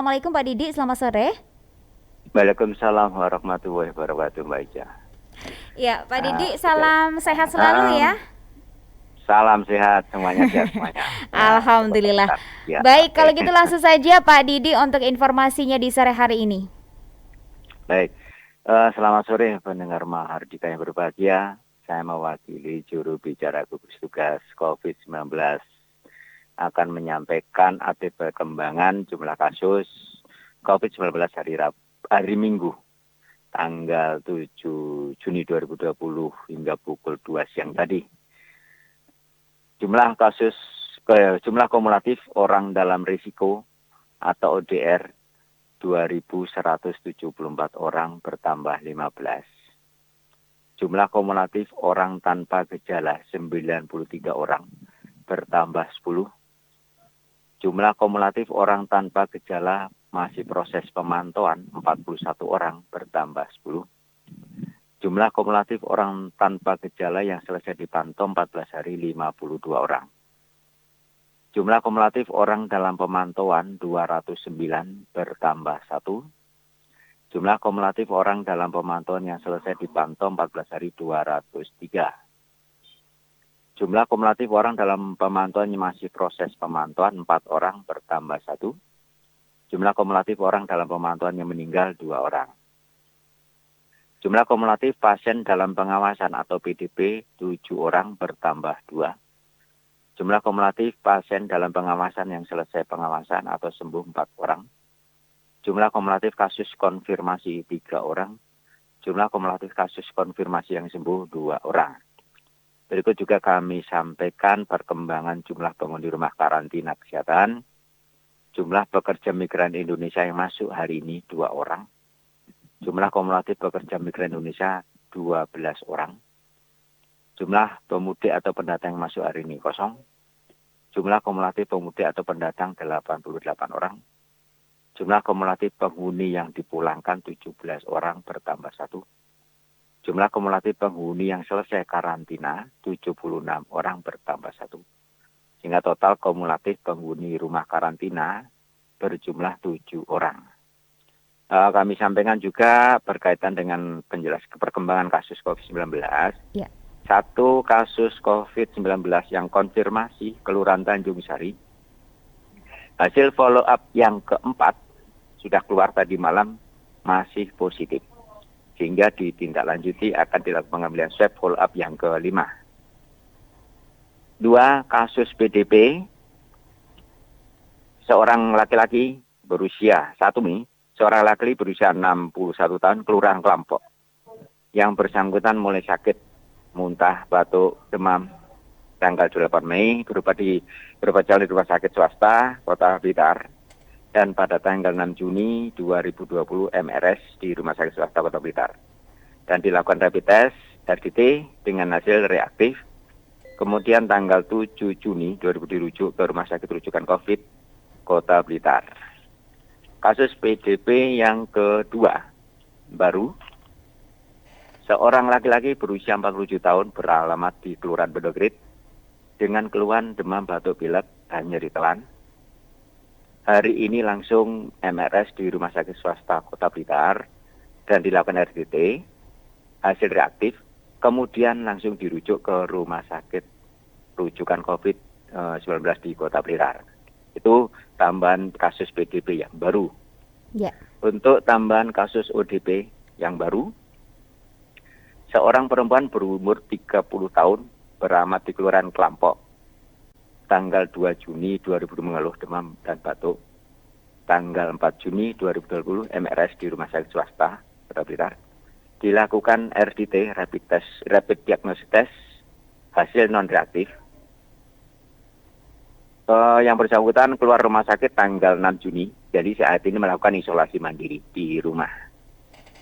Assalamualaikum Pak Didi, selamat sore. Waalaikumsalam warahmatullahi wabarakatuh, Mbak Ica. Ya, Pak Didi, Betul. salam sehat selalu ya. Salam sehat, semuanya sehat semuanya. Ya, Alhamdulillah. tetap ya, Baik, oke. kalau gitu langsung saja Pak Didi untuk informasinya di sore hari ini. Baik, selamat sore pendengar Mahardika yang berbahagia. Saya mewakili juru bicara gugus tugas COVID-19 akan menyampaikan update perkembangan jumlah kasus COVID-19 hari Minggu, tanggal 7 Juni 2020 hingga pukul 2 siang tadi. Jumlah kumulatif orang dalam risiko atau ODR 2.174 orang bertambah 15. Jumlah kumulatif orang tanpa gejala 93 orang bertambah 10. Jumlah kumulatif orang tanpa gejala masih proses pemantauan 41 orang bertambah 10. Jumlah kumulatif orang tanpa gejala yang selesai dipantau 14 hari 52 orang. Jumlah kumulatif orang dalam pemantauan 209 bertambah 1. Jumlah kumulatif orang dalam pemantauan yang selesai dipantau 14 hari 203. Jumlah kumulatif orang dalam pemantauan yang masih proses pemantauan 4 orang bertambah 1. Jumlah kumulatif orang dalam pemantauan yang meninggal 2 orang. Jumlah kumulatif pasien dalam pengawasan atau PDP 7 orang bertambah 2. Jumlah kumulatif pasien dalam pengawasan yang selesai pengawasan atau sembuh 4 orang. Jumlah kumulatif kasus konfirmasi 3 orang. Jumlah kumulatif kasus konfirmasi yang sembuh 2 orang. Berikut juga kami sampaikan perkembangan jumlah penghuni rumah karantina kesehatan. Jumlah pekerja migran Indonesia yang masuk hari ini 2 orang. Jumlah kumulatif pekerja migran Indonesia 12 orang. Jumlah pemudik atau pendatang yang masuk hari ini 0. Jumlah kumulatif pemudik atau pendatang 88 orang. Jumlah kumulatif penghuni yang dipulangkan 17 orang bertambah 1. Jumlah kumulatif penghuni yang selesai karantina 76 orang bertambah 1. Sehingga total kumulatif penghuni rumah karantina berjumlah 7 orang. Kami sampaikan juga berkaitan dengan perkembangan kasus COVID-19. Ya. 1 kasus COVID-19 yang konfirmasi Kelurahan Tanjung Sari. Hasil follow up yang keempat sudah keluar tadi malam masih positif. Sehingga ditindaklanjuti akan dilakukan pengambilan swab follow up yang kelima. 2 kasus PDP. Seorang laki-laki berusia 1 Mei. Seorang laki-laki berusia 61 tahun, Kelurahan Kelampok. Yang bersangkutan mulai sakit, muntah, batuk, demam, tanggal 8 Mei, berobat di rumah sakit swasta, Kota Blitar. Dan pada tanggal 6 Juni 2020, MRS di rumah sakit swasta Kota Blitar. Dan dilakukan rapid test, RDT, dengan hasil reaktif. Kemudian tanggal 7 Juni 2020 dirujuk ke rumah sakit rujukan COVID, Kota Blitar. Kasus PDP yang kedua, baru, seorang laki-laki berusia 47 tahun beralamat di Kelurahan Bedogrit dengan keluhan demam batuk pilek dan nyeri telan. Hari ini langsung MRS di rumah sakit swasta Kota Blitar dan dilakukan RDT, hasil reaktif, kemudian langsung dirujuk ke rumah sakit rujukan COVID-19 di Kota Blitar. Itu tambahan kasus PDP yang baru. Ya. Untuk tambahan kasus ODP yang baru, seorang perempuan berumur 30 tahun beramat di Kelurahan Kelampok. Tanggal 2 Juni 2020 mengeluh demam dan batuk. Tanggal 4 Juni 2020 MRS di rumah sakit swasta Kota Blitar. Dilakukan RDT, rapid diagnosis test, hasil non-reaktif. Yang bersangkutan keluar rumah sakit tanggal 6 Juni, jadi saat ini melakukan isolasi mandiri di rumah.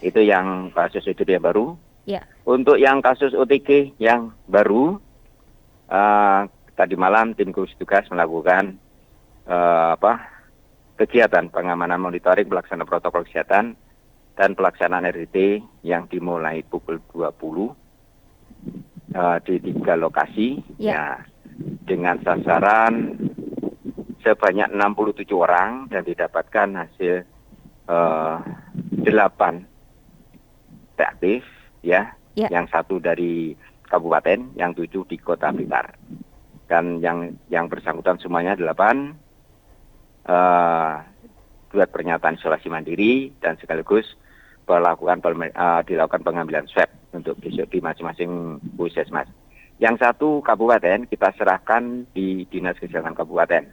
Itu yang kasus ODP yang baru. Ya. Untuk yang kasus OTG yang baru, tadi malam tim gugus tugas melakukan kegiatan pengamanan monitoring pelaksanaan protokol kesehatan dan pelaksanaan RDT yang dimulai pukul 20 di 3 lokasi. Ya. Ya, dengan sasaran sebanyak 67 orang dan didapatkan hasil 8 reaktif, ya. Ya. Yang 1 dari kabupaten, yang 7 di Kota Blitar. Dan yang bersangkutan semuanya 8 buat pernyataan isolasi mandiri dan sekaligus dilakukan pengambilan swab untuk besok di masing-masing puskesmas. Yang 1 kabupaten kita serahkan di Dinas Kesehatan Kabupaten.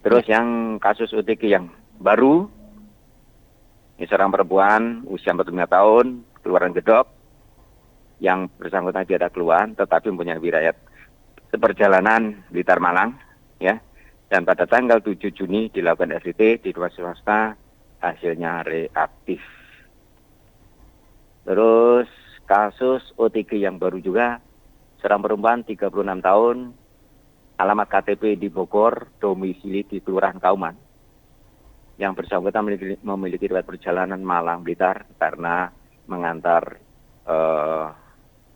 Terus yang kasus OTG yang baru, ini seorang perempuan usia 45 tahun, keluaran Gedok, yang bersangkutan tidak keluar, tetapi mempunyai riwayat perjalanan Blitar Malang, ya. Dan pada tanggal 7 Juni dilakukan RCT di rumah swasta, hasilnya reaktif. Terus kasus OTG yang baru juga, seorang perempuan 36 tahun, alamat KTP di Bogor, domisili di Kelurahan Kauman. Yang bersangkutan memiliki riwayat perjalanan Malang Blitar karena mengantar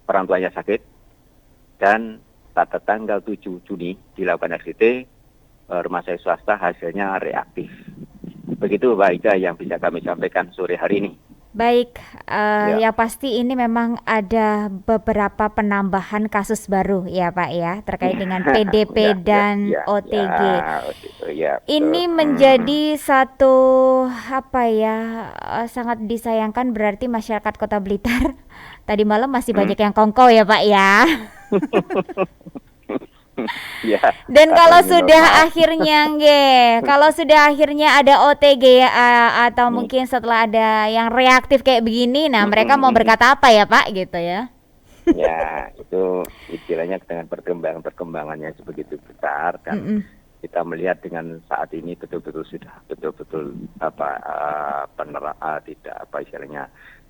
orang tuanya sakit. Dan pada tanggal 7 Juni dilakukan RCT, rumah sakit swasta hasilnya reaktif. Begitu Mbak Ika yang bisa kami sampaikan sore hari ini. Baik, ya pasti ini memang ada beberapa penambahan kasus baru ya Pak ya, terkait dengan PDP dan OTG. Ini menjadi satu sangat disayangkan, berarti masyarakat Kota Blitar tadi malam masih banyak yang kongkow ya Pak ya. Ya, dan kalau sudah akhirnya ada OTG atau mungkin setelah ada yang reaktif kayak begini, nah mereka mau berkata apa ya Pak gitu ya? Ya, itu istilahnya dengan perkembangannya sebegitu besar dan kita melihat dengan saat ini betul-betul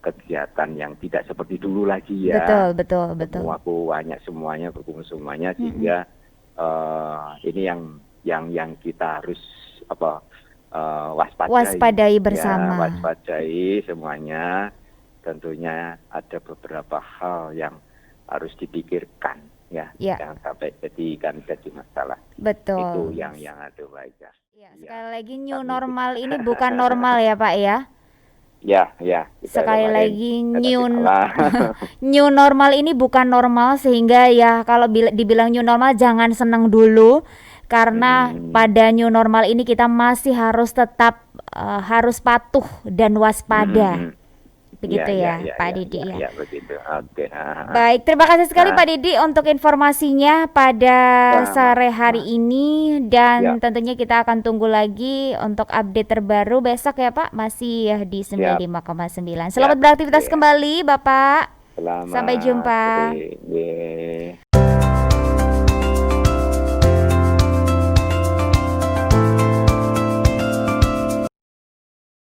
kegiatan yang tidak seperti dulu lagi ya. Betul. Aku banyak berkumpul semuanya sehingga ini yang kita harus waspadai bersama. Ya, waspadai semuanya. Tentunya ada beberapa hal yang harus dipikirkan ya. Jangan sampai jadi masalah. Betul. Itu yang ada baik ya. Sekali lagi new normal ini bukan normal ya Pak ya. Ya. Sekali lagi new normal ini bukan normal, sehingga ya kalau dibilang new normal jangan senang dulu, karena pada new normal ini kita masih harus tetap harus patuh dan waspada. Begitu Pak Didi ya. Begitu. Oke. Baik, terima kasih sekali Pak Didi untuk informasinya pada sore hari ini, dan tentunya kita akan tunggu lagi untuk update terbaru besok ya Pak, masih di 95,9. Selamat beraktivitas kembali Bapak. Selamat. Sampai jumpa.